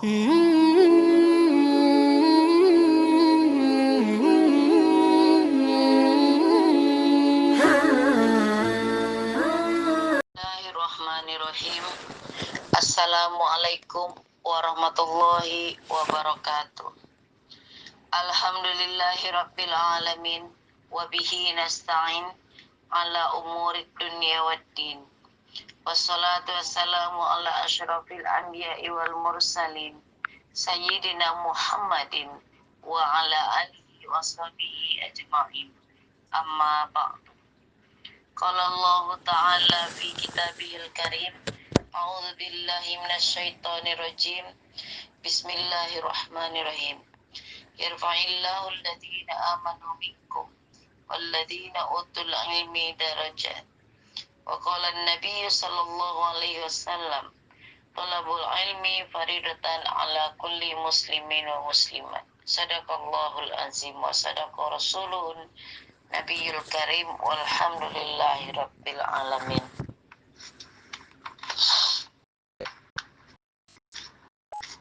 Bismillahirrahmanirrahim. Assalamualaikum warahmatullahi wabarakatuh. Alhamdulillahirabbil alamin wa bihi nasta'in ala umurid dunya waddin. Wassalatu wassalamu ala asyrafil anbiya'i wal mursalin sayyidina Muhammadin wa ala alihi wa sahbihi ajma'in. Amma ba'du. Qala Allah ta'ala fi kitabihil karim. A'udzu billahi minasyaitonir rajim. Bismillahirrahmanirrahim. Yarfa'illahu alladhina amanu minkum walladhina utul ilmi darajat. Wa qala an-nabiy sallallahu alaihi wasallam, talabul ilmi faridatan ala kulli muslimin wa muslimat. Sadaqallahul azim wa sadaqa rasulun nabiyul karim walhamdulillahi rabbil alamin.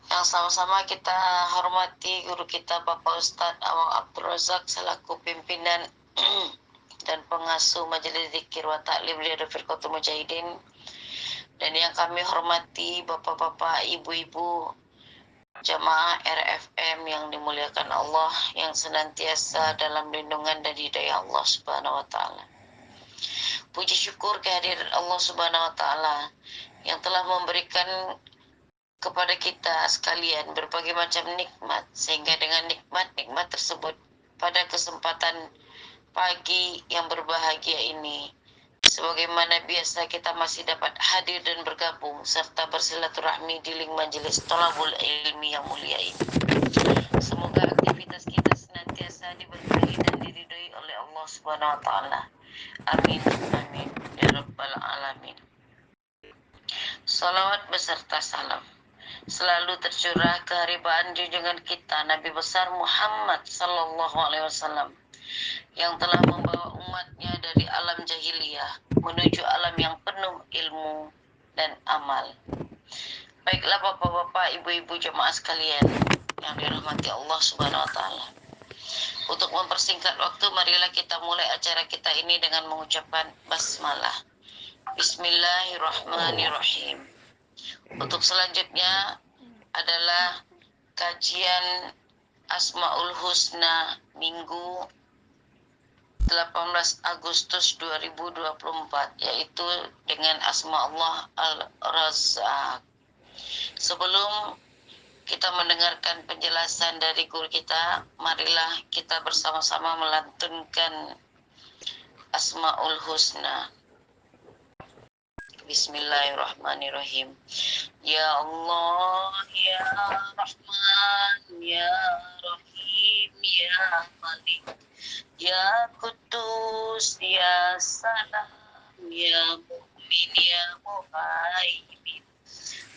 Yang sama-sama kita hormati guru kita Bapak Ustadz Awang Abdul Razak selaku pimpinan dan pengasuh Majelis Zikir wa Ta'lim Riyadhah Firqatul Mujahidin, dan yang kami hormati bapak-bapak, ibu-ibu jamaah RFM yang dimuliakan Allah, yang senantiasa dalam lindungan dan hidayah Allah Subhanahu wa Ta'ala. Puji syukur kehadiran Allah Subhanahu wa Ta'ala yang telah memberikan kepada kita sekalian berbagai macam nikmat, sehingga dengan nikmat-nikmat tersebut pada kesempatan pagi yang berbahagia ini, sebagaimana biasa kita masih dapat hadir dan bergabung serta bersilaturahmi di link majelis Thalabul Ilmi yang mulia ini. Semoga aktivitas kita senantiasa diberkahi dan diridhoi oleh Allah Subhanahu wa Ta'ala. Amin amin ya rabbal alamin. Salawat beserta salam selalu tercurah ke haribaan junjungan kita Nabi besar Muhammad sallallahu alaihi wasallam, yang telah membawa umatnya dari alam jahiliyah menuju alam yang penuh ilmu dan amal. Baiklah bapak-bapak, ibu-ibu jemaah sekalian yang dirahmati Allah Subhanahu wa Ta'ala. Untuk mempersingkat waktu, marilah kita mulai acara kita ini dengan mengucapkan basmalah. Bismillahirrahmanirrahim. Untuk selanjutnya adalah kajian Asmaul Husna Minggu 18 Agustus 2024, yaitu dengan Asma Allah Al-Razzaq. Sebelum kita mendengarkan penjelasan dari guru kita, marilah kita bersama-sama melantunkan Asmaul Husna. Bismillahirrahmanirrahim. Ya Allah, Ya Rahman, Ya Rahim, Ya Malik, Ya Kudus, Ya Salam, Ya Mu'min, Ya Muhaimin,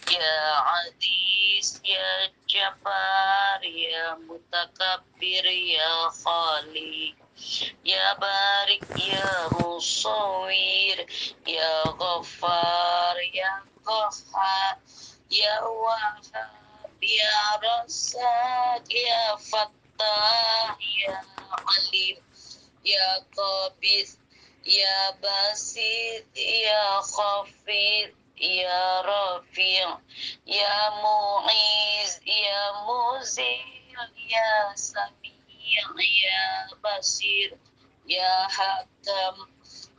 Ya Aziz, Ya Jabbar, Ya Mutakabbir, Ya Khaliq, Ya Barik, Ya Musawwir, Ya Ghaffar, Ya Qahhar, Ya Wahhab, Ya Razzaq, Ya Fattah, Ya Alim, Ya Qabis, Ya Basit, Ya Khafid, Ya Rafi', Ya Mu'iz, Ya Muzil, Ya Sami', Ya Basir, Ya Hakam,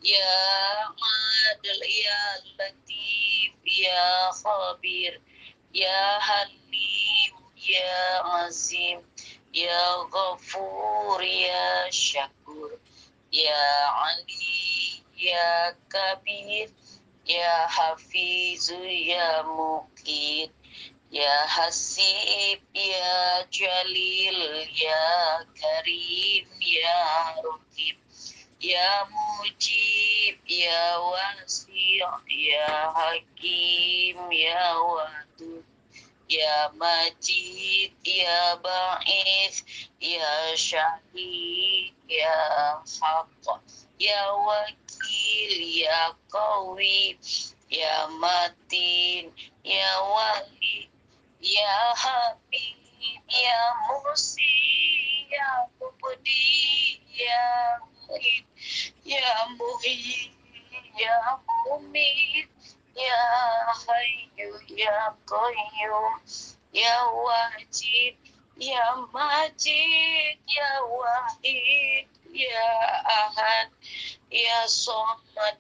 Ya Adil, Ya Latif, Ya Khabir, Ya Halim, Ya Azim, Ya Ghafur, Ya Syakur, Ya Ali, Ya Kabir, Ya Hafizu, Ya Muqit, Ya Hasib, Ya Jalil, Ya Karim, Ya Raqib, Ya Mujib, Ya Wasi', Ya Hakim, Ya Wadud, Ya Majid, Ya Ba'ith, Ya Syahid, Ya Haqq, Ya Wakil, Ya Qawi, Ya Matin, Ya Wali, Ya Habib, Ya Musi, Ya Mubdi, Ya Muhid, Ya Muhyi, Ya Mumit, Ya Hayyu, Ya Qayyum, Ya Wajid, Ya Majid, Ya Wahid, Ya Ahad, Ya Somad,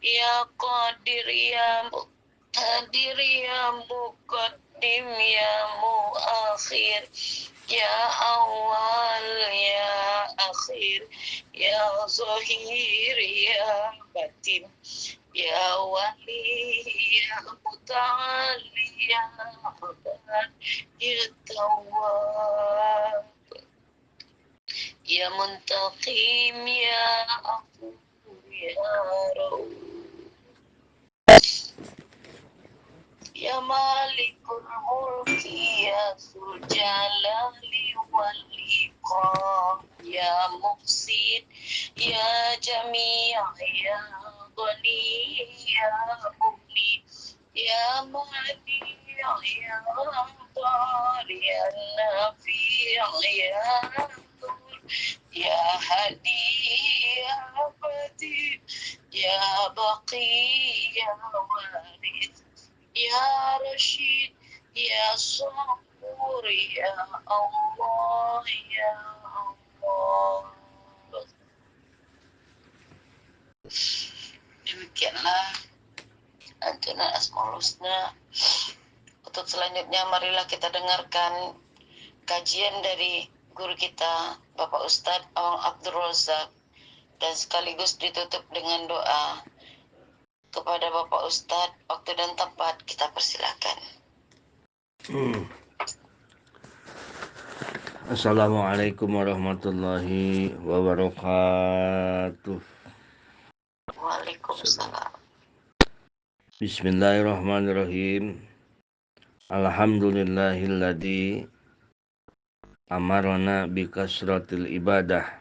Ya Qadir, Ya Muqtadir, Ya Muqaddim, Ya Muakhir, Ya Awal, Ya Akhir, Ya Zahir, Ya Batin, Ya Wali, Ya Muta'ali, Ya Abad, Ya Tawwab, Ya Muntaqim, Ya Afu, Ya Rauf, Ya Malikul Mulki, Ya Dzul Jalali wal Ikram, Ya Muhsin, Ya Jami', Ya Ghani, Ya Mughni, Ya Mani, Ya Dhar, Ya Nafi', Ya Nur, Ya Hadi, Ya Badi, Ya Baqi, Ya Waris, Ya Rashid, Ya Sabur, Ya Allah, Ya Allah. Demikianlah lantunan Asmaul Husna. Untuk selanjutnya marilah kita dengarkan kajian dari guru kita Bapak Ustadz Awang Abdul Razak, dan sekaligus ditutup dengan doa. Kepada Bapak Ustadz, waktu dan tempat kita persilakan. Assalamualaikum warahmatullahi wabarakatuh. Waalaikumsalam. Bismillahirrahmanirrahim. Alhamdulillahilladzi amarna bikasratil ibadah.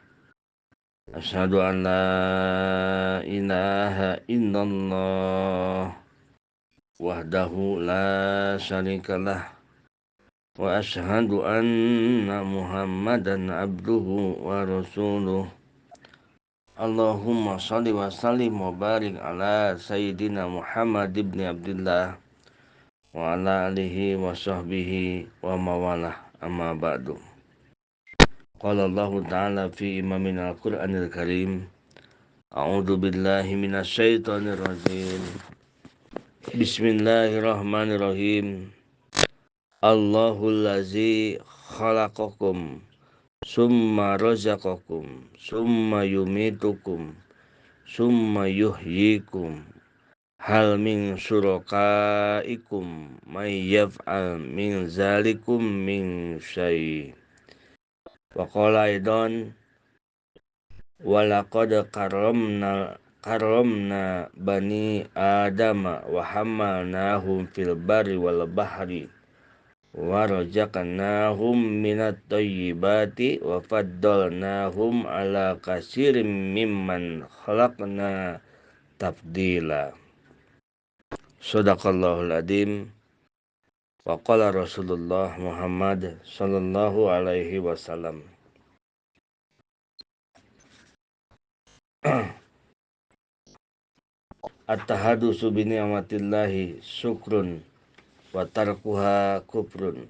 Asyhadu an la ilaha illallah wahdahu la syarikalah wa asyhadu anna Muhammadan abduhu wa rasuluh. Allahumma salli wa sallim wa barik ala Sayyidina Muhammad ibn Abdullah wa ala alihi wa sahbihi wa mawalah, amma ba'du. Qala Allah Ta'ala fi imamin al-Quranil Karim, a'udhu billahi minasyaitonir rajim. Bismillahirrahmanirrahim. Allahul ladzi khalaqakum summa razaqakum summa yumitukum summa yuhyikum hal min syurakaikum may yaf'al min zalikum min syai'. Wa qala aidan walaqad karramna bani adama wa hamalnahum fil barri wal bahri wa razaqnahum minat thayyibati wa faddalnahum ala katsirin mimman khalaqna tafdila. Shadaqallahul adzim. Wa qala Rasulullah Muhammad sallallahu alaihi wasallam. At-tahadusu bi ni'matillahi syukrun wa tarkuha kufrun.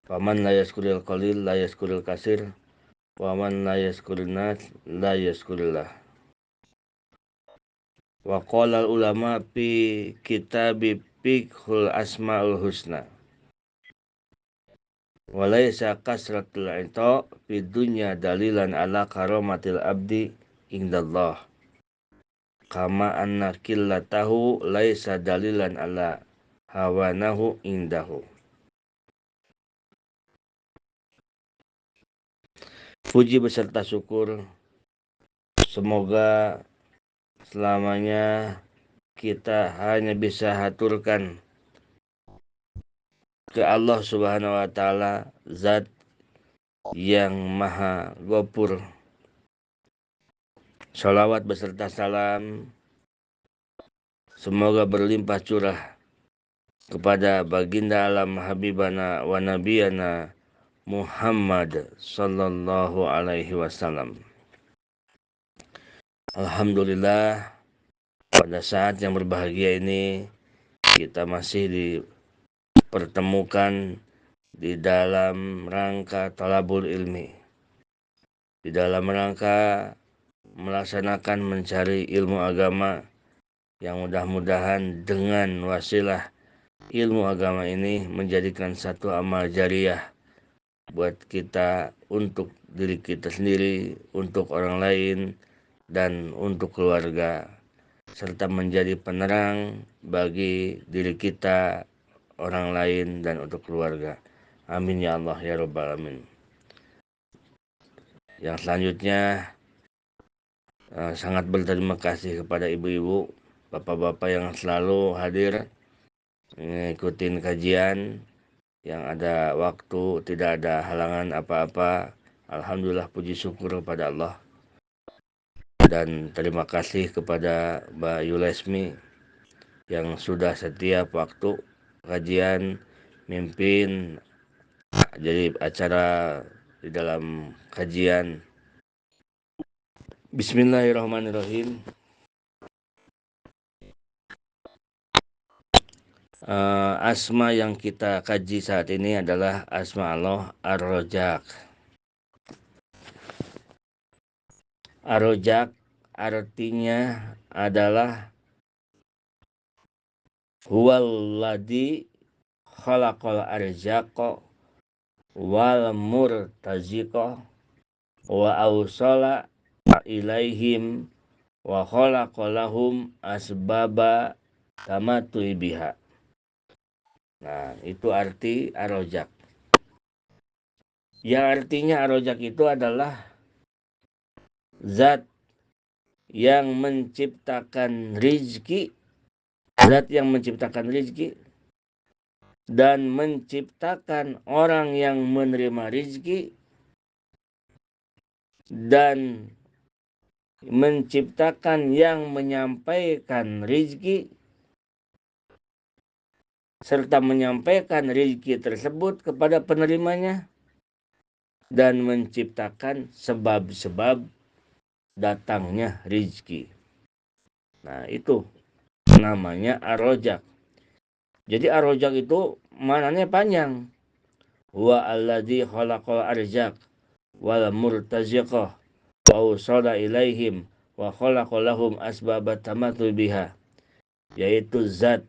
Faman la yaskuril qalil la yaskuril kasir wa man la yaskurin nas la yaskurillah. Wa qala ulama fi kitabi fiqhul asmaul husna. Walaysa kasratul ita fi dunya dalilan ala karamatil abdi indallah. Kama anna qillatahu laisa dalilan ala hawanahu indahu. Puji beserta syukur semoga selamanya kita hanya bisa haturkan ke Allah Subhanahu wa taala, zat yang maha ghafur. Salawat beserta salam semoga berlimpah curah kepada baginda alam habibana wa nabiyana Muhammad sallallahu alaihi wasallam. Alhamdulillah, pada saat yang berbahagia ini kita masih dipertemukan di dalam rangka talabul ilmi, di dalam rangka melaksanakan mencari ilmu agama yang mudah-mudahan dengan wasilah ilmu agama ini menjadikan satu amal jariah buat kita, untuk diri kita sendiri, untuk orang lain, dan untuk keluarga, serta menjadi penerang bagi diri kita, orang lain, dan untuk keluarga. Amin ya Allah ya Rabbal Alamin. Yang selanjutnya, sangat berterima kasih kepada ibu-ibu, bapak-bapak yang selalu hadir ngikutin kajian, yang ada waktu, tidak ada halangan apa-apa. Alhamdulillah, puji syukur kepada Allah. Dan terima kasih kepada Mbak Yulesmi yang sudah setiap waktu kajian mimpin jadi acara di dalam kajian. Bismillahirrahmanirrahim. Asma yang kita kaji saat ini adalah asma Allah Ar-Rojak. Ar-Rojak artinya adalah huwallazi khalaqal arzaqa wal murtaziqa wa awsala ilaihim wa khalaqalahum asbaba tamatui biha. Nah, itu arti arojak. Yang artinya arojak itu adalah zat yang menciptakan rizki, zat yang menciptakan rizki dan menciptakan orang yang menerima rizki dan menciptakan yang menyampaikan rizki serta menyampaikan rizki tersebut kepada penerimanya dan menciptakan sebab-sebab datangnya rizki. Nah, itu namanya ar-rojak. Jadi ar-rojak itu maknanya panjang. Huwa alladzi khalaqal arzaq wal murtaziqah wa usala ilaihim wa khalaqalahum asbabat tamattu biha. Yaitu zat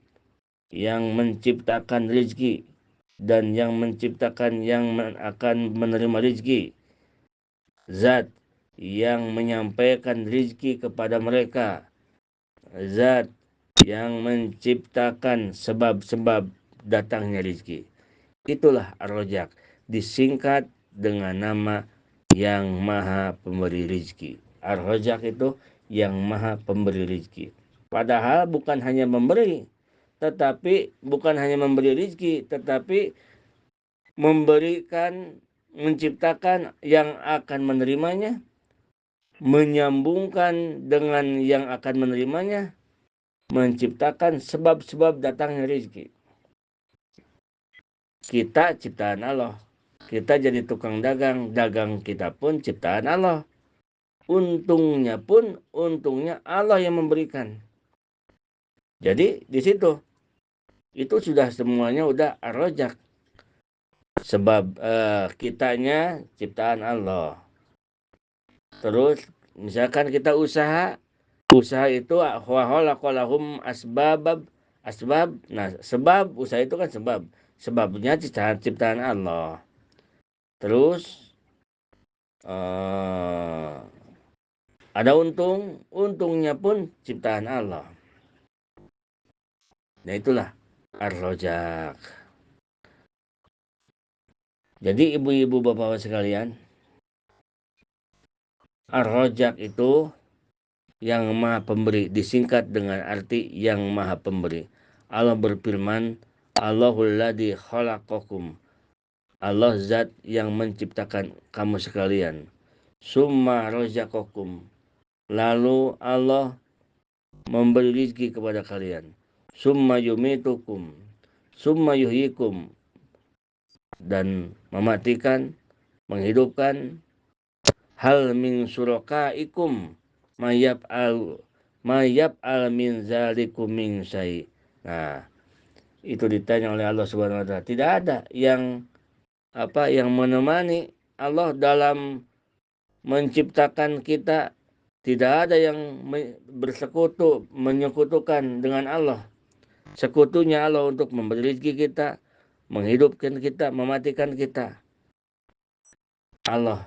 yang menciptakan rizki dan yang menciptakan yang akan menerima rizki, zat yang menyampaikan rizki kepada mereka, zat yang menciptakan sebab-sebab datangnya rizki. Itulah ar-rojak, disingkat dengan nama yang maha pemberi rizki. Ar-rojak itu yang maha pemberi rizki. Padahal bukan hanya memberi, tetapi bukan hanya memberi rizki, tetapi memberikan, menciptakan yang akan menerimanya, menyambungkan dengan yang akan menerimanya, menciptakan sebab-sebab datangnya rizki. Kita ciptaan Allah. Kita jadi tukang dagang, dagang kita pun ciptaan Allah. Untungnya pun, untungnya Allah yang memberikan. Jadi di situ itu sudah semuanya udah ar-rojak. Sebab kitanya ciptaan Allah. Terus misalkan kita usaha itu khalaqalahum asbab. Nah, sebab usaha itu kan sebabnya ciptaan Allah. Terus ada untungnya pun ciptaan Allah. Nah, itulah ar-rojak. Jadi ibu-ibu bapak-bapak sekalian, ar-rojak itu yang maha pemberi, disingkat dengan arti yang maha pemberi. Allah berfirman, Allahul ladzi khalaqakum. Allah zat yang menciptakan kamu sekalian. Summa rozaqakum. Lalu Allah memberi rizki kepada kalian. Summa yumitukum. summa yuhyikum, dan mematikan, menghidupkan. Hal min syurakaikum mayab al min zalikum min syai. Nah, itu ditanya oleh Allah Subhanahu wa taala. Tidak ada yang menemani Allah dalam menciptakan kita. Tidak ada yang bersekutu, menyekutukan dengan Allah. Sekutunya Allah untuk memberi rezeki kita, menghidupkan kita, mematikan kita. Allah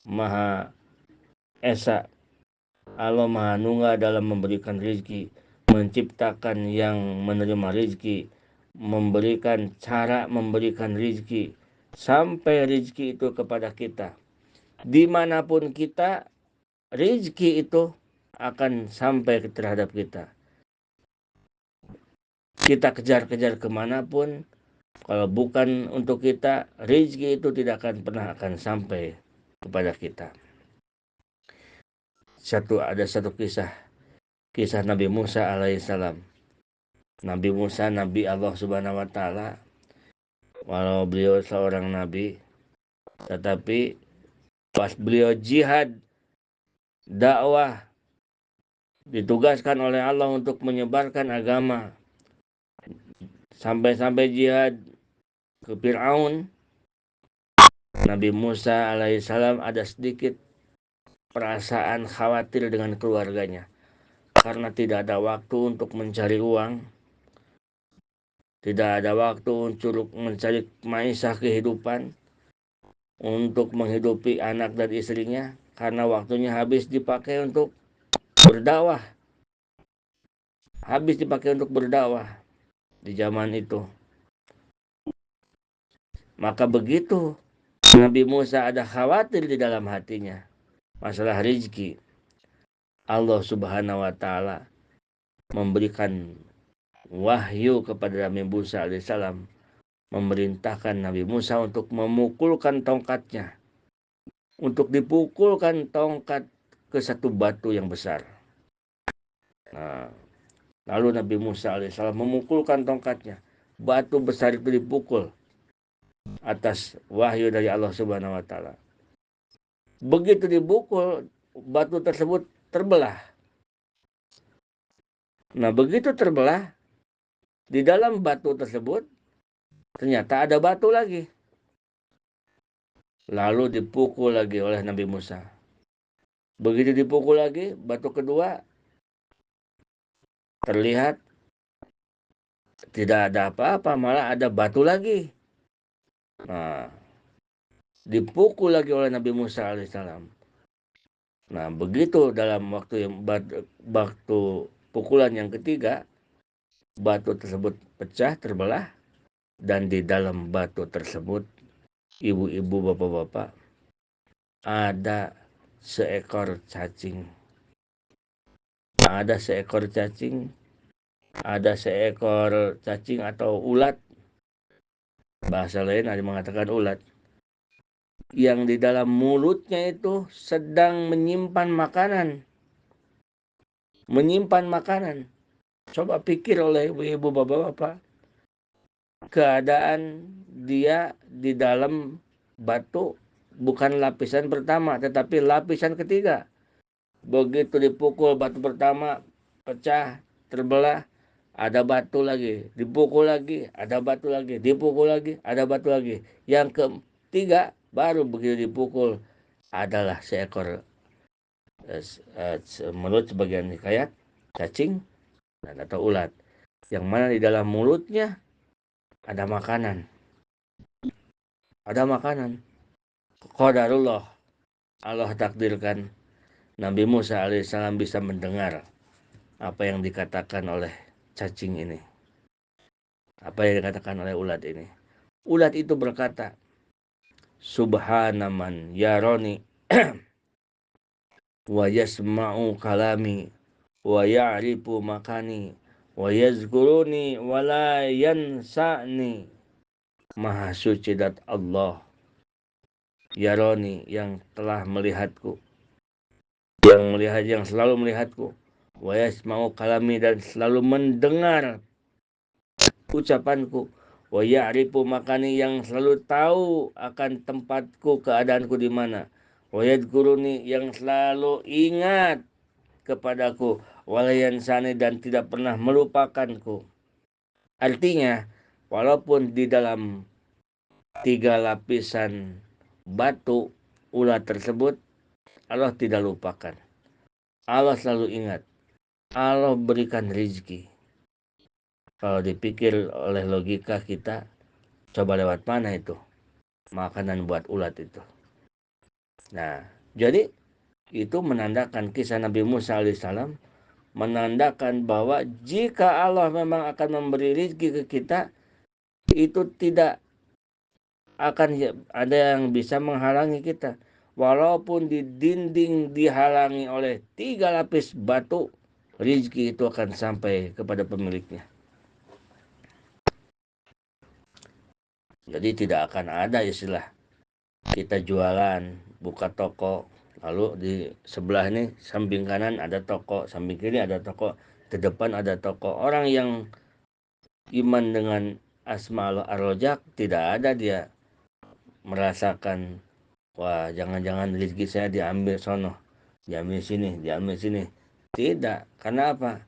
Maha Esa, Allah Maha Nunggal dalam memberikan rezeki, menciptakan yang menerima rezeki, memberikan cara memberikan rezeki, sampai rezeki itu kepada kita. Dimanapun kita, rezeki itu akan sampai terhadap kita. Kita kejar-kejar kemanapun, kalau bukan untuk kita, rezeki itu tidak akan pernah sampai kepada kita. Ada satu kisah Nabi Musa alaihissalam. Nabi Musa, Nabi Allah Subhanahu wa taala, walau beliau seorang nabi, tetapi pas beliau jihad dakwah, ditugaskan oleh Allah untuk menyebarkan agama, sampai jihad ke Fir'aun, Nabi Musa alaihissalam ada sedikit perasaan khawatir dengan keluarganya, karena tidak ada waktu untuk mencari uang, tidak ada waktu untuk mencari maisah kehidupan, untuk menghidupi anak dan istrinya, karena waktunya habis dipakai untuk berdakwah. Di zaman itu. Maka begitu Nabi Musa ada khawatir di dalam hatinya masalah rezeki, Allah Subhanahu wa taala memberikan wahyu kepada Nabi Musa alaihissalam, memerintahkan Nabi Musa untuk memukulkan tongkatnya, untuk dipukulkan tongkat ke satu batu yang besar. Nah, lalu Nabi Musa alaihissalam memukulkan tongkatnya, batu besar itu dipukul atas wahyu dari Allah Subhanahu wa taala. Begitu dipukul, batu tersebut terbelah. Nah, begitu terbelah, di dalam batu tersebut ternyata ada batu lagi. Lalu dipukul lagi oleh Nabi Musa. Begitu dipukul lagi, batu kedua terlihat tidak ada apa-apa, malah ada batu lagi. Nah, dipukul lagi oleh Nabi Musa alaihissalam. Nah, begitu dalam waktu pukulan yang ketiga, batu tersebut pecah, terbelah, dan di dalam batu tersebut, ibu-ibu, bapak-bapak, ada seekor cacing. Ada seekor cacing atau ulat. Bahasa lain ada mengatakan ulat. Yang di dalam mulutnya itu sedang menyimpan makanan. Coba pikir oleh ibu-ibu, bapak-bapak, keadaan dia di dalam batu bukan lapisan pertama, tetapi lapisan ketiga. Begitu dipukul batu pertama, pecah, terbelah, ada batu lagi, dipukul lagi, ada batu lagi, dipukul lagi, ada batu lagi. Yang ketiga, baru begitu dipukul, adalah seekor, menurut sebagian hikayat, cacing atau ulat, yang mana di dalam mulutnya ada makanan. Qadarullah, Allah takdirkan Nabi Musa alaihissalam bisa mendengar apa yang dikatakan oleh cacing ini, apa yang dikatakan oleh ulat ini. Ulat itu berkata, Subhanaman yaroni wa yasma'u kalami wa ya'rifu makani wa yazkuruni wa la yansa'ni. Maha suci dat Allah, yaroni, yang telah melihatku, yang selalu melihatku, wa yasma'u kalami, dan selalu mendengar ucapanku. Wa ya'rifu makani, yang selalu tahu akan tempatku, keadaanku di mana. Wa yadhkuruni, yang selalu ingat kepadaku. Walayansani, dan tidak pernah melupakanku. Artinya, walaupun di dalam 3 lapisan batu ulat tersebut, Allah tidak lupakan. Allah selalu ingat. Allah berikan rizki. Kalau dipikir oleh logika kita, coba lewat mana itu makanan buat ulat itu. Nah, jadi itu menandakan kisah Nabi Musa alaihissalam, menandakan bahwa jika Allah memang akan memberi rizki ke kita, itu tidak akan ada yang bisa menghalangi kita. Walaupun di dinding dihalangi oleh 3 lapis batu, rizki itu akan sampai kepada pemiliknya. Jadi tidak akan ada istilah kita jualan, buka toko, lalu di sebelah ini samping kanan ada toko, samping kiri ada toko, di depan ada toko. Orang yang iman dengan Asmaul Ar-Rojak, tidak ada dia merasakan, wah jangan-jangan rezeki saya diambil sono, diambil sini, diambil sini. Tidak. Karena apa?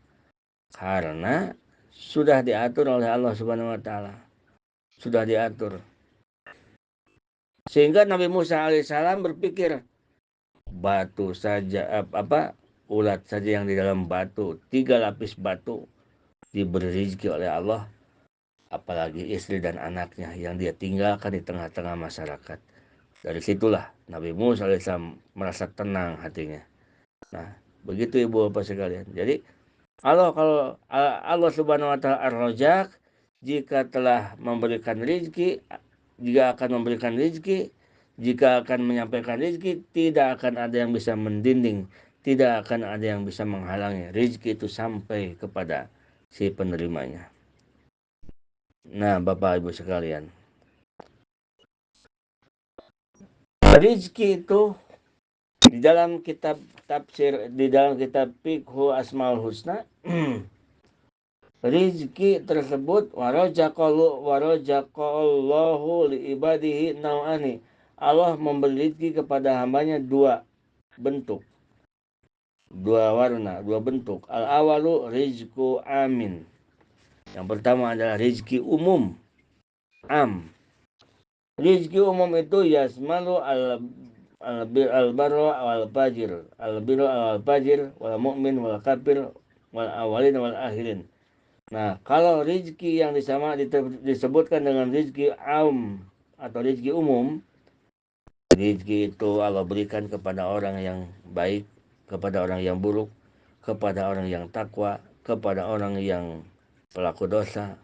Karena sudah diatur oleh Allah Subhanahu wa taala. Sudah diatur. Sehingga Nabi Musa alaihissalam berpikir, batu saja, ulat saja yang di dalam batu, 3 lapis batu diberi rezeki oleh Allah, apalagi istri dan anaknya yang dia tinggalkan di tengah-tengah masyarakat. Dari situlah Nabi Musa alaihissalam merasa tenang hatinya. Nah, begitu ibu bapak sekalian. Jadi kalau Allah Subhanahu wa taala Ar-Razzaq, jika telah memberikan rezeki, jika akan memberikan rezeki, jika akan menyampaikan rezeki, tidak akan ada yang bisa mendinding, tidak akan ada yang bisa menghalangi rezeki itu sampai kepada si penerimanya. Nah, Bapak Ibu sekalian, rezeki itu di dalam kitab tafsir, di dalam kitab Fiqhu Asmaul Husna, rizki tersebut warojaqallahu liibadihi naw'ani. Allah memberi rizki kepada hambanya 2 bentuk, 2 warna, 2 bentuk. Al-awalu rizku amin. Yang pertama adalah rizki umum, am. Rizki umum itu yasmalu al-barra wal fajir, al-birra wal fajir, wal mu'min wal kafir, wal awalin wal akhirin. Nah, kalau rizki yang disebutkan dengan rizki am atau rizki umum, rizki itu Allah berikan kepada orang yang baik, kepada orang yang buruk, kepada orang yang takwa, kepada orang yang pelaku dosa,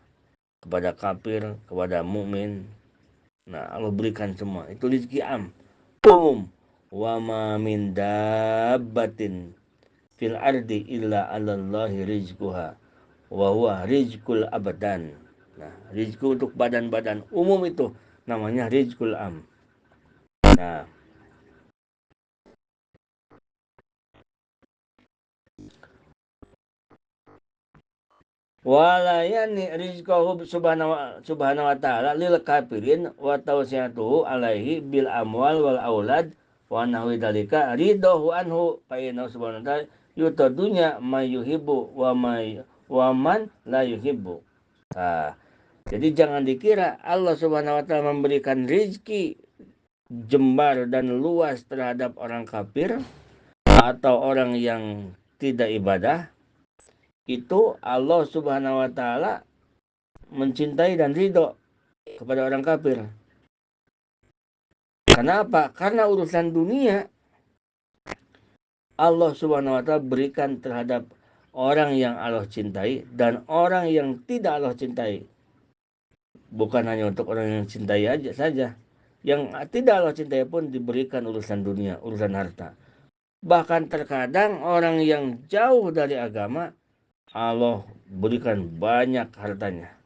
kepada kafir, kepada mukmin. Nah, Allah berikan semua. Itu rizki am, umum. Wa ma min dabbatin fil ardi illa 'alallahi rizquha wa huwa rizqul abadan. Nah, rizku untuk badan-badan umum itu namanya rizqul am. Nah, walayani rizqahu subhanahu wa ta'ala lil kafirin wa tawsiyatuhu alaihi bil amwal wal aulad wa nahwi dalika ridahu anhu fa inna subhanahu wa ta'ala yutadunya may yuhibbu wa man la yuhibbu. Nah, jadi jangan dikira Allah Subhanahu wa taala memberikan rizki jembar dan luas terhadap orang kafir atau orang yang tidak ibadah, itu Allah Subhanahu wa taala mencintai dan ridho kepada orang kafir. Kenapa? Karena urusan dunia Allah Subhanahu wa taala berikan terhadap orang yang Allah cintai dan orang yang tidak Allah cintai. Bukan hanya untuk orang yang cintai aja saja. Yang tidak Allah cintai pun diberikan urusan dunia, urusan harta. Bahkan terkadang orang yang jauh dari agama Allah berikan banyak hartanya.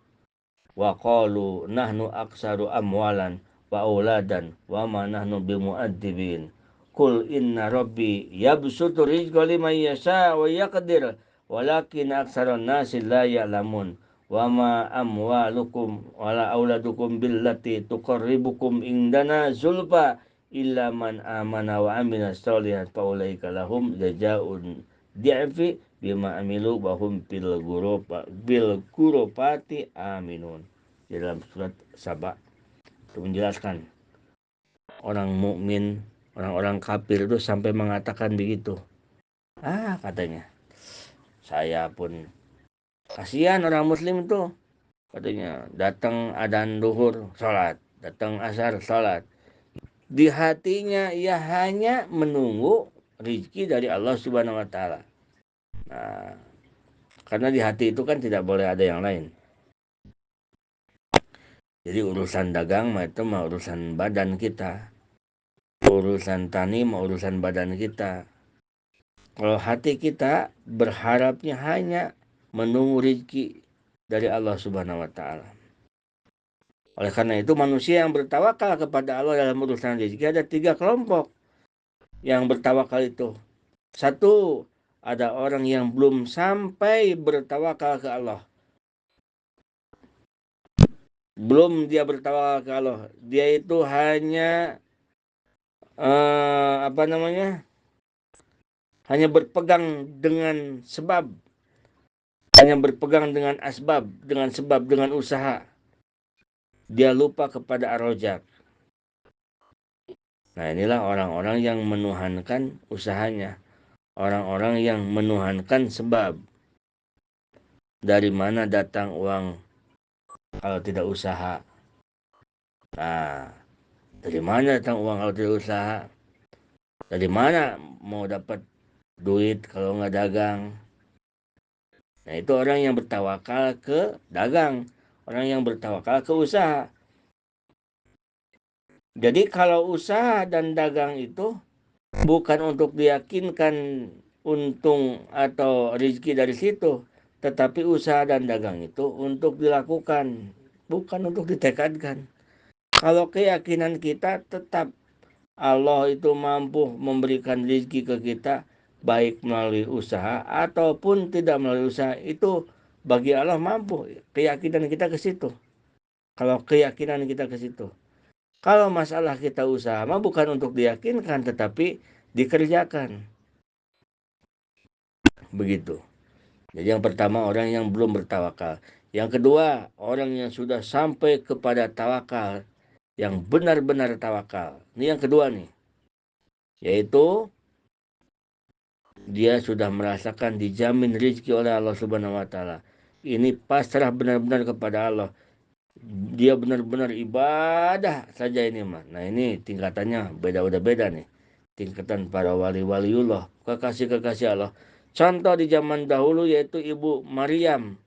Wa qalu nahnu aksaru amwalan wa auladan wa ma nahnu bimu'adzibin. Qul inna rabbi yabsutu rizqa liman yasha wa yaqdir walakin aksarun nasi la ya'lamun. wa ma amwalukum wala auladukum billati tuqarribukum indana zulfa illa man amana wa amila sholihan faulaika lahum jazaa'un di'fi bima amilu wa hum bil ghurafati aminun. Di dalam surat Saba itu menjelaskan orang mukmin, orang-orang kafir itu sampai mengatakan begitu. Katanya, saya pun kasihan orang muslim itu, katanya datang adzan duhur salat, datang asar salat, di hatinya ia hanya menunggu rezeki dari Allah Subhanahu wa taala. Nah, karena di hati itu kan tidak boleh ada yang lain. Jadi urusan dagang itu mah urusan badan kita, urusan tani mah urusan badan kita. Kalau hati kita berharapnya hanya menunggu rezeki dari Allah Subhanahu wa taala. Oleh karena itu manusia yang bertawakal kepada Allah dalam urusan rezeki ada 3 kelompok yang bertawakal itu. Satu, ada orang yang belum sampai bertawakal ke Allah. Belum dia bertawakal ke Allah. Dia itu hanya hanya berpegang dengan sebab, hanya berpegang dengan asbab, dengan sebab, dengan usaha. Dia lupa kepada ar-rajab. Nah, inilah orang-orang yang menuhankan usahanya, orang-orang yang menuhankan sebab. Dari mana datang uang kalau tidak usaha? Nah, dari mana datang uang kalau tidak usaha? Dari mana mau dapat duit kalau nggak dagang? Nah, itu orang yang bertawakal ke dagang, orang yang bertawakal ke usaha. Jadi kalau usaha dan dagang itu bukan untuk diyakinkan untung atau rezeki dari situ, tetapi usaha dan dagang itu untuk dilakukan, bukan untuk ditekadkan. Kalau keyakinan kita tetap Allah itu mampu memberikan rezeki ke kita, baik melalui usaha ataupun tidak melalui usaha, itu bagi Allah mampu. Keyakinan kita ke situ. Kalau keyakinan kita ke situ. Kalau masalah kita usaha mah bukan untuk diyakinkan tetapi dikerjakan. Begitu. Jadi yang pertama orang yang belum bertawakal. Yang kedua orang yang sudah sampai kepada tawakal, yang benar-benar tawakal. Ini yang kedua nih. Yaitu dia sudah merasakan dijamin rezeki oleh Allah Subhanahu wa taala. Ini pasrah benar-benar kepada Allah. Dia benar-benar ibadah saja ini mah. Nah, ini tingkatannya beda nih. Tingkatan para wali-waliullah, kekasih-kekasih Allah. Contoh di zaman dahulu yaitu Ibu Maryam,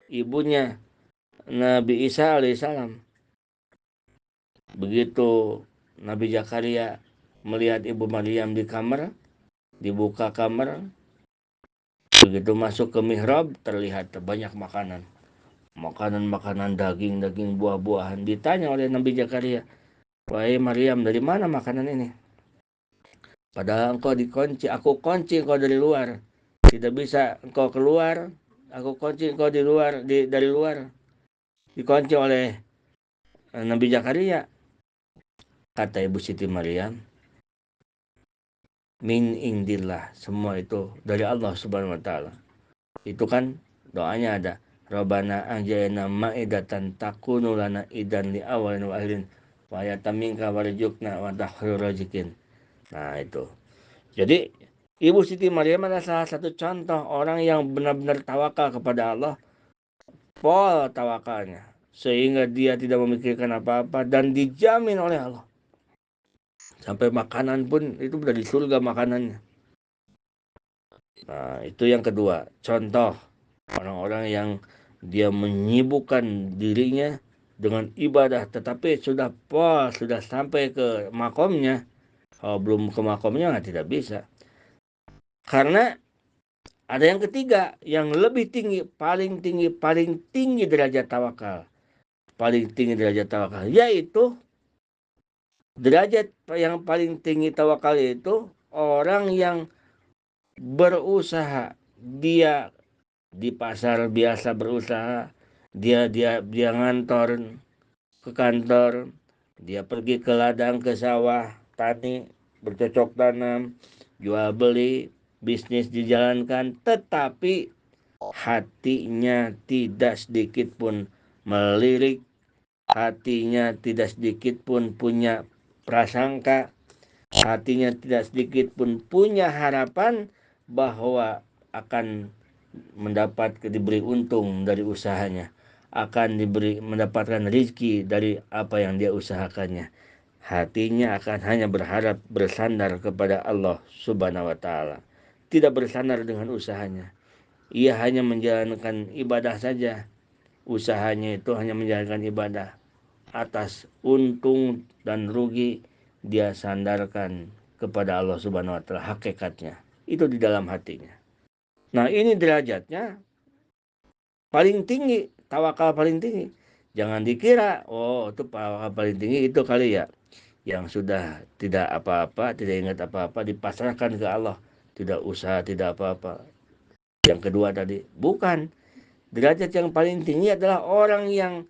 ibunya Nabi Isa alaihissalam. Begitu Nabi Zakaria melihat Ibu Maryam di kamar, dibuka kamar, begitu masuk ke mihrab terlihat banyak makanan. Makanan-makanan daging, buah-buahan. Ditanya oleh Nabi Zakaria, "Wahai Maryam, dari mana makanan ini? Padahal engkau dikunci, aku kunci engkau dari luar. Tidak bisa engkau keluar, aku kunci engkau dari luar." Dikunci oleh Nabi Zakaria. Kata Ibu Siti Maryam, "Min indillah." Semua itu dari Allah Subhanahu wa taala. Itu kan doanya ada. Rabbana anjayna ma'idatan takunu lana idan li awalin wa akhirin wa ayatan minka warjukna wa tahrir razikin. Nah, itu. Jadi Ibu Siti Maryam adalah salah satu contoh orang yang benar-benar tawakal kepada Allah. Pol tawakalnya. Sehingga dia tidak memikirkan apa-apa dan dijamin oleh Allah. Sampai makanan pun itu dari surga makanannya. Nah, itu yang kedua. Contoh orang-orang yang dia menyibukkan dirinya dengan ibadah, tetapi sudah sampai ke makomnya. Kalau belum ke makomnya tidak bisa. Karena ada yang ketiga, yang lebih tinggi, paling tinggi derajat tawakal. Paling tinggi derajat tawakal, yaitu derajat yang paling tinggi tawakal itu orang yang berusaha. Dia di pasar biasa berusaha, Dia ngantor ke kantor, dia pergi ke ladang, ke sawah, tani, bercocok tanam, jual beli, bisnis dijalankan, tetapi hatinya tidak sedikit pun melirik, hatinya tidak sedikit pun punya prasangka, hatinya tidak sedikit pun punya harapan bahwa akan diberi untung dari usahanya, akan mendapatkan rezeki dari apa yang dia usahakannya. Hatinya akan hanya berharap bersandar kepada Allah Subhanahu wa taala. Tidak bersandar dengan usahanya. Ia hanya menjalankan ibadah saja. Usahanya itu hanya menjalankan ibadah. Atas untung dan rugi dia sandarkan kepada Allah Subhanahu wa taala hakikatnya. Itu di dalam hatinya. Nah, ini derajatnya paling tinggi, tawakal paling tinggi. Jangan dikira, oh itu tawakal paling tinggi itu kali ya, yang sudah tidak apa-apa, tidak ingat apa-apa, dipasrahkan ke Allah, tidak usaha, tidak apa-apa. Yang kedua tadi, bukan. Derajat yang paling tinggi adalah orang yang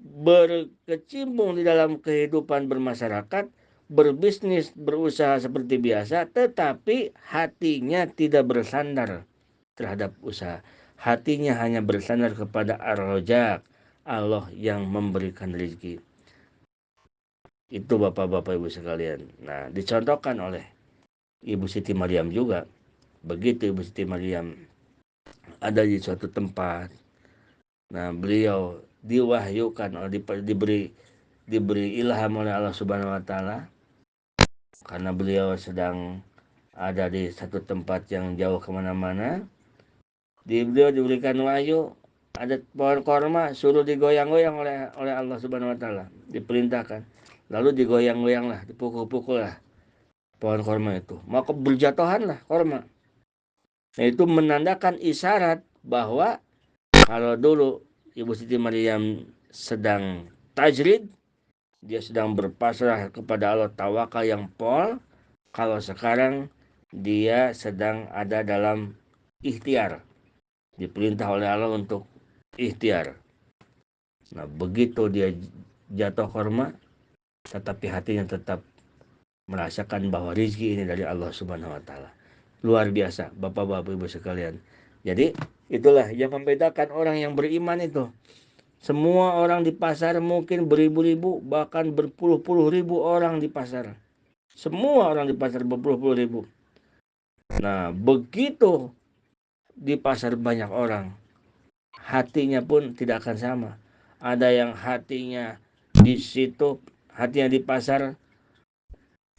berkecimpung di dalam kehidupan bermasyarakat, berbisnis, berusaha seperti biasa, tetapi hatinya tidak bersandar terhadap usaha. Hatinya hanya bersandar kepada Ar-Razzaq, Allah yang memberikan rezeki. Itu Bapak-bapak Ibu sekalian. Nah, dicontohkan oleh Ibu Siti Maryam juga. Begitu Ibu Siti Maryam ada di suatu tempat. Nah, beliau diwahyukan, diberi ilham oleh Allah Subhanahu wa taala karena beliau sedang ada di satu tempat yang jauh kemana-mana. Beliau diberikan wahyu, ada pohon korma, suruh digoyang-goyang oleh Allah Subhanahu wa taala, diperintahkan. Lalu digoyang-goyanglah, dipukul-pukul lah pohon korma itu. Maka berjatuhanlah korma. Nah, itu menandakan isyarat bahwa kalau dulu Ibu Siti Maryam sedang tajrid, dia sedang berpasrah kepada Allah, tawakal yang pol. Kalau sekarang dia sedang ada dalam ikhtiar, diperintah oleh Allah untuk ikhtiar. Nah, begitu dia jatuh korma, tetapi hatinya tetap merasakan bahwa rezeki ini dari Allah Subhanahu wa taala. Luar biasa, Bapak-bapak Ibu sekalian. Jadi, itulah yang membedakan orang yang beriman itu. Semua orang di pasar mungkin beribu-ribu, bahkan berpuluh-puluh ribu orang di pasar. Semua orang di pasar berpuluh-puluh ribu. Nah, begitu di pasar banyak orang, hatinya pun tidak akan sama. Ada yang hatinya di situ, hatinya di pasar,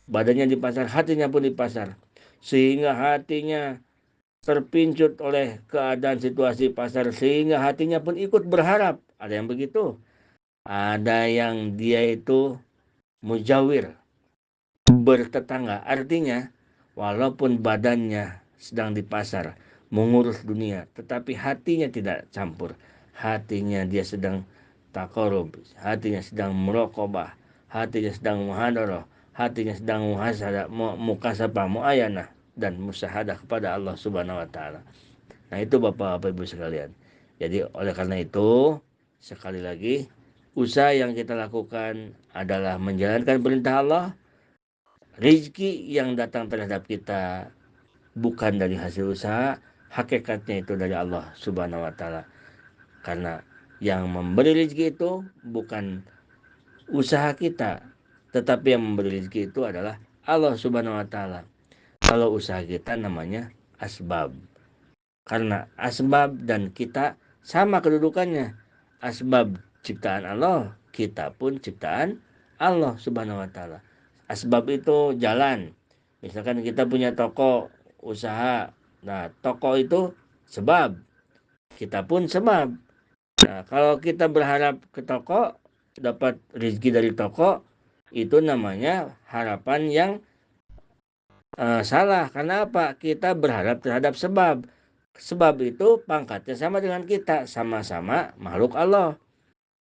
badannya di pasar, hatinya pun di pasar. Sehingga hatinya terpincut oleh keadaan situasi pasar, sehingga hatinya pun ikut berharap. Ada yang begitu. Ada yang dia itu mujawir, bertetangga. Artinya, walaupun badannya sedang di pasar, mengurus dunia, tetapi hatinya tidak campur. Hatinya dia sedang takarub, hatinya sedang merokobah, hatinya sedang muhadaroh, hatinya sedang mukasabah, muayanah, dan musyahadah kepada Allah Subhanahu wa taala. Nah, itu Bapak-bapak Ibu sekalian. Jadi oleh karena itu, sekali lagi, usaha yang kita lakukan adalah menjalankan perintah Allah. Rezeki yang datang terhadap kita bukan dari hasil usaha, hakikatnya itu dari Allah Subhanahu wa taala. Karena yang memberi rezeki itu bukan usaha kita, tetapi yang memberi rezeki itu adalah Allah Subhanahu wa taala. Kalau usaha kita namanya asbab. Karena asbab dan kita sama kedudukannya. Asbab ciptaan Allah, kita pun ciptaan Allah Subhanahu wa taala. Asbab itu jalan. Misalkan kita punya toko usaha. Nah, toko itu sebab. Kita pun sebab. Nah, kalau kita berharap ke toko, dapat rezeki dari toko, itu namanya harapan yang salah. Karena apa? Kita berharap terhadap sebab. Sebab itu pangkatnya sama dengan kita, sama-sama makhluk Allah.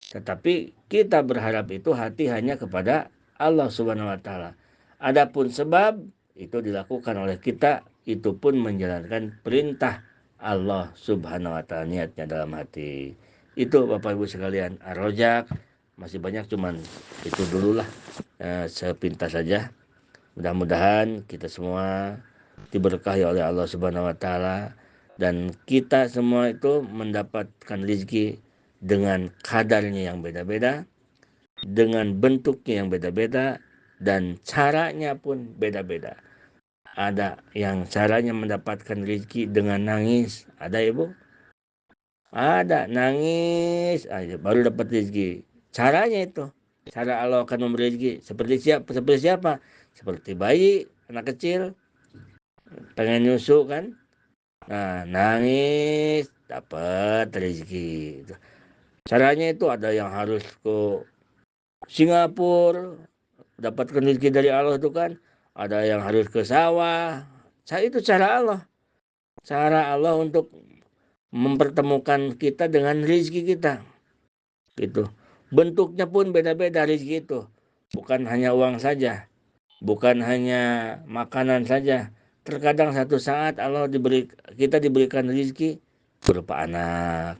Tetapi kita berharap itu hati hanya kepada Allah Subhanahu wa taala. Adapun sebab itu dilakukan oleh kita, itu pun menjalankan perintah Allah Subhanahu wa taala, niatnya dalam hati. Itu Bapak Ibu sekalian, Ar-Razzaq. Masih banyak, cuman itu dulu lah, sepintas saja. Mudah-mudahan kita semua diberkahi oleh Allah Subhanahu wa taala, dan kita semua itu mendapatkan rezeki dengan kadarnya yang beda-beda, dengan bentuknya yang beda-beda, dan caranya pun beda-beda. Ada yang caranya mendapatkan rezeki dengan nangis, ada Ibu? Ada nangis aja baru dapat rezeki. Caranya itu, cara Allah akan memberi rezeki seperti siapa? Seperti bayi, anak kecil pengen nyusu kan. Nah, nangis dapat rezeki. Caranya itu ada yang harus ke Singapura dapatkan rezeki dari Allah itu kan. Ada yang harus ke sawah. Itu cara Allah. Cara Allah untuk mempertemukan kita dengan rezeki kita. Gitu. Bentuknya pun beda-beda rezeki itu. Bukan hanya uang saja, bukan hanya makanan saja. Terkadang satu saat kita diberikan rezeki berupa anak,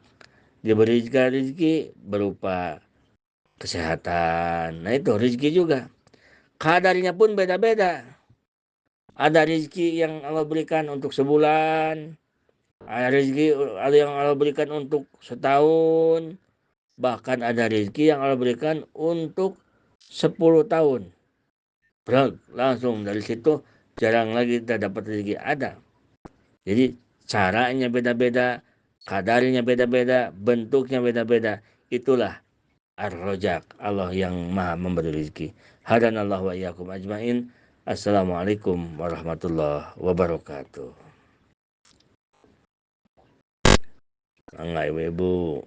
diberikan rezeki berupa kesehatan. Nah itu rezeki juga. Kadarnya pun beda-beda. Ada rezeki yang Allah berikan untuk sebulan, ada rezeki yang Allah berikan untuk setahun, bahkan ada rezeki yang Allah berikan untuk 10 tahun. Langsung dari situ jarang lagi kita dapat rezeki, ada. Jadi caranya beda-beda, kadarnya beda-beda, bentuknya beda-beda. Itulah Ar-Razzaq, Allah yang Maha memberi rezeki. Hadanallahu wa iyyakum ajmain. Assalamualaikum warahmatullahi wabarakatuh. Enggak, Ibu.